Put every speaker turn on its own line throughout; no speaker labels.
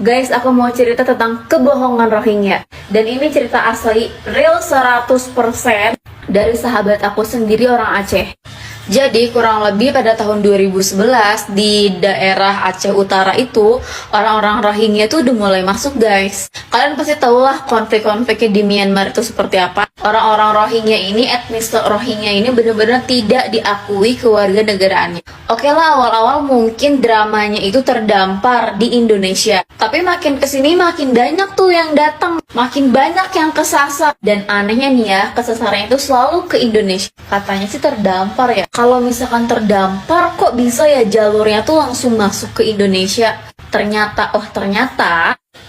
Guys, aku mau cerita tentang kebohongan Rohingya. Dan ini cerita asli, real 100% dari sahabat aku sendiri orang Aceh. Jadi kurang lebih pada tahun 2011 di daerah Aceh Utara itu orang-orang Rohingya itu udah mulai masuk, guys. Kalian pasti tahulah konflik-konfliknya di Myanmar itu seperti apa. Orang-orang Rohingya ini, etnis Rohingya ini benar-benar tidak diakui kewarganegaraannya. Oke lah, awal-awal mungkin dramanya itu terdampar di Indonesia. Tapi makin kesini makin banyak tuh yang datang, makin banyak yang kesasar. Dan anehnya nih ya, kesasarannya itu selalu ke Indonesia. Katanya sih terdampar ya. Kalau misalkan terdampar, kok bisa ya jalurnya tuh langsung masuk ke Indonesia? Ternyata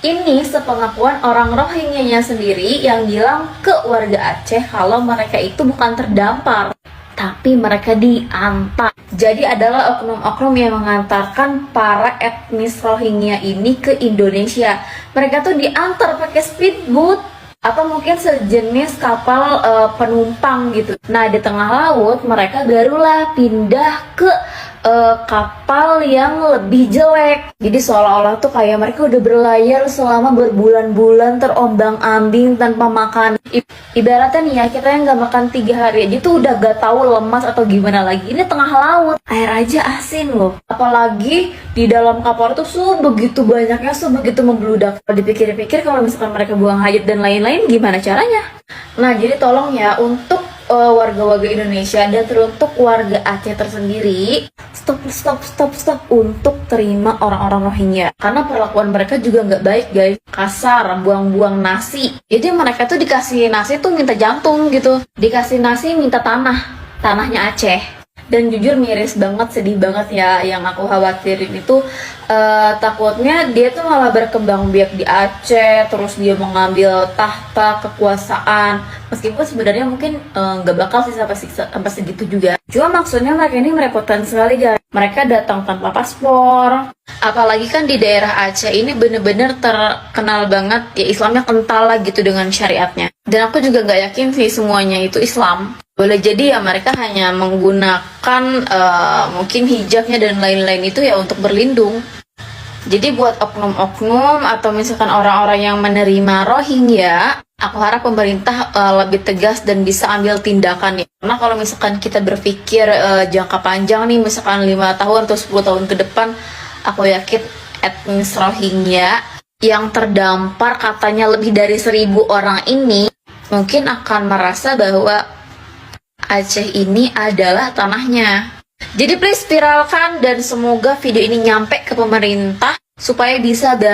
ini sepengakuan orang Rohingya-nya sendiri yang bilang ke warga Aceh kalau mereka itu bukan terdampar, tapi mereka diantar. Jadi adalah oknum-oknum yang mengantarkan para etnis Rohingya ini ke Indonesia. Mereka tuh diantar pakai speedboat atau mungkin sejenis kapal penumpang gitu. Nah, di tengah laut mereka barulah pindah ke kapal yang lebih jelek. Jadi seolah-olah tuh kayak mereka udah berlayar selama berbulan-bulan terombang-ambing tanpa makan. Ibaratnya nih ya, kita yang gak makan 3 hari aja tuh udah gak tahu lemas atau gimana lagi. Ini tengah laut, air aja asin loh. Apalagi di dalam kapal tuh begitu banyaknya, begitu membludak. Kalau dipikir-pikir, kalau misalkan mereka buang hajat dan lain-lain, gimana caranya? Nah, jadi tolong ya, untuk warga-warga Indonesia dan teruntuk warga Aceh tersendiri, stop untuk terima orang-orang Rohingya, karena perlakuan mereka juga nggak baik, guys. Kasar, buang-buang nasi. Jadi mereka tuh dikasih nasi tuh minta jantung gitu, dikasih nasi minta tanahnya Aceh. Dan jujur miris banget, sedih banget ya. Yang aku khawatirin itu takutnya dia tuh malah berkembang biak di Aceh, terus dia mengambil tahta kekuasaan. Meskipun sebenarnya mungkin nggak bakal sih sampai segitu juga. Cuma maksudnya mereka ini merepotkan sekali, guys. Mereka datang tanpa paspor. Apalagi kan di daerah Aceh ini bener-bener terkenal banget ya, Islamnya kental lah gitu dengan syariatnya. Dan aku juga nggak yakin sih semuanya itu Islam. Boleh jadi ya mereka hanya menggunakan mungkin hijabnya dan lain-lain itu ya untuk berlindung. Jadi buat oknum-oknum atau misalkan orang-orang yang menerima Rohingya, aku harap pemerintah lebih tegas dan bisa ambil tindakan ya. Karena kalau misalkan kita berpikir jangka panjang nih, misalkan 5 tahun atau 10 tahun ke depan, aku yakin etnis Rohingya yang terdampar katanya lebih dari 1.000 orang ini mungkin akan merasa bahwa Aceh ini adalah tanahnya. Jadi please viralkan dan semoga video ini nyampe ke pemerintah supaya bisa